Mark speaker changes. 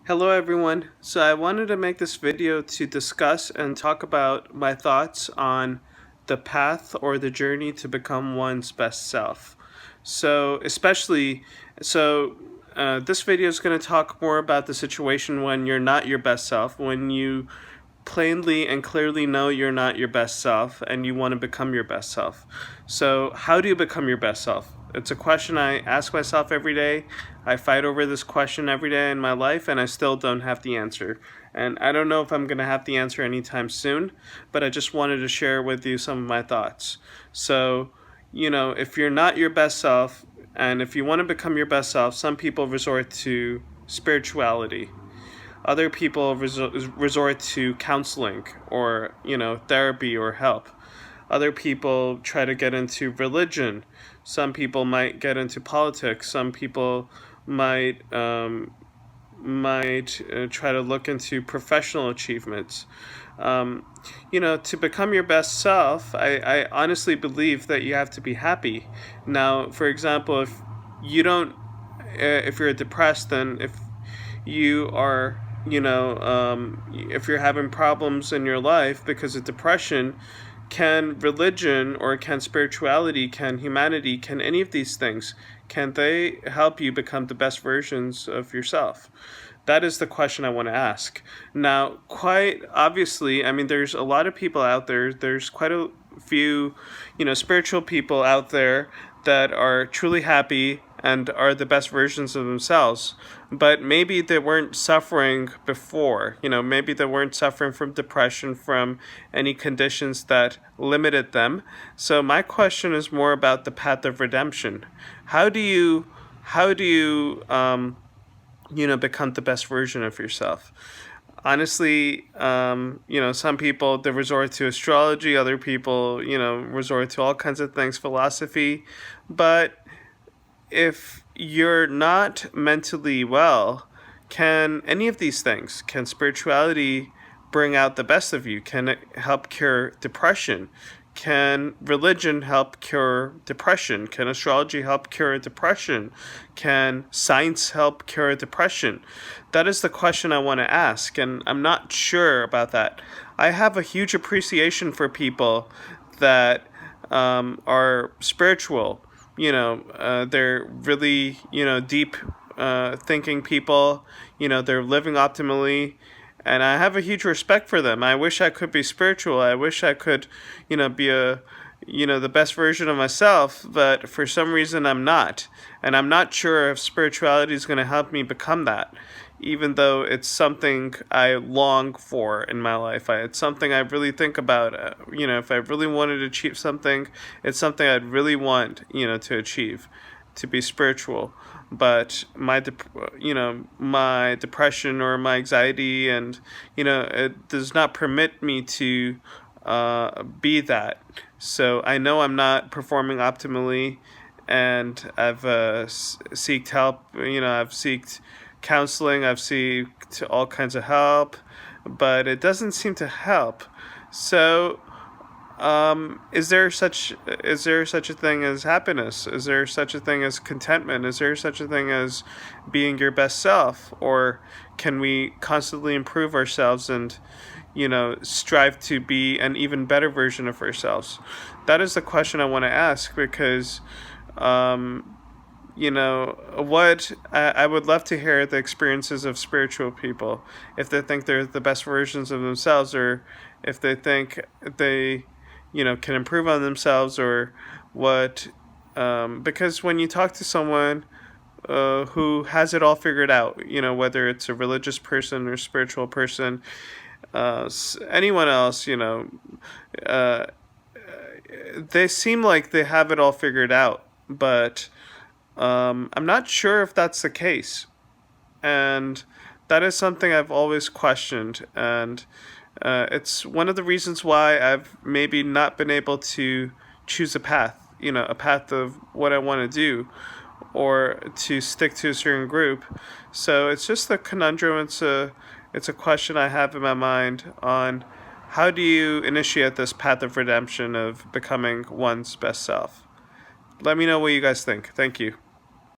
Speaker 1: Hello everyone. So I wanted to make this video to discuss and talk about my thoughts on the path or the journey to become one's best self. So especially, so this video is going to talk more about the situation when you're not your best self, when you plainly and clearly know you're not your best self and you want to become your best self. So, how do you become your best self? It's a question I ask myself every day. I fight over this question every day in my life and I still don't have the answer. And I don't know if I'm going to have the answer anytime soon, but I just wanted to share with you some of my thoughts. So, if you're not your best self and if you want to become your best self, some people resort to spirituality. Other people resort to counseling or, therapy or help. Other people try to get into religion. Some people might get into politics. Some people might try to look into professional achievements. To become your best self, I honestly believe that you have to be happy. Now, for example, if you're depressed, then if you are, if you're having problems in your life because of depression, can religion or can spirituality, can humanity, can any of these things, can they help you become the best versions of yourself? That is the question I want to ask. Now, quite obviously, I mean, there's a lot of people out there, there's quite a few, spiritual people out there that are truly happy and are the best versions of themselves. But maybe they weren't suffering before. Maybe they weren't suffering from depression, from any conditions that limited them. So my question is more about the path of redemption. How do you become the best version of yourself? Honestly, some people, they resort to astrology, other people, resort to all kinds of things, philosophy. But if you're not mentally well, can any of these things, can spirituality bring out the best of you? Can it help cure depression? Can religion help cure depression? Can astrology help cure depression? Can science help cure depression? That is the question I want to ask, and I'm not sure about that. I have a huge appreciation for people that are spiritual. They're really, deep thinking people. They're living optimally, and I have a huge respect for them. I wish I could be spiritual. I wish I could, be the best version of myself, but for some reason I'm not. And I'm not sure if spirituality is going to help me become that, even though it's something I long for in my life. It's something I really think about. If I really wanted to achieve something, it's something I'd really want, to achieve, to be spiritual. But my depression or my anxiety, and it does not permit me to be that. So I know I'm not performing optimally, and I've seeked help. I've seeked counseling. I've seeked all kinds of help, but it doesn't seem to help. So, is there such a thing as happiness? Is there such a thing as contentment? Is there such a thing as being your best self? Or can we constantly improve ourselves and, strive to be an even better version of ourselves? That is the question I want to ask, because, what I would love to hear the experiences of spiritual people, if they think they're the best versions of themselves, or if they think they, can improve on themselves, or what. Because when you talk to someone who has it all figured out, whether it's a religious person or spiritual person, anyone else, uh, they seem like they have it all figured out, but I'm not sure if that's the case. And that is something I've always questioned. And it's one of the reasons why I've maybe not been able to choose a path, a path of what I want to do, or to stick to a certain group. So it's just a conundrum. It's a question I have in my mind on how do you initiate this path of redemption of becoming one's best self. Let me know what you guys think. Thank you.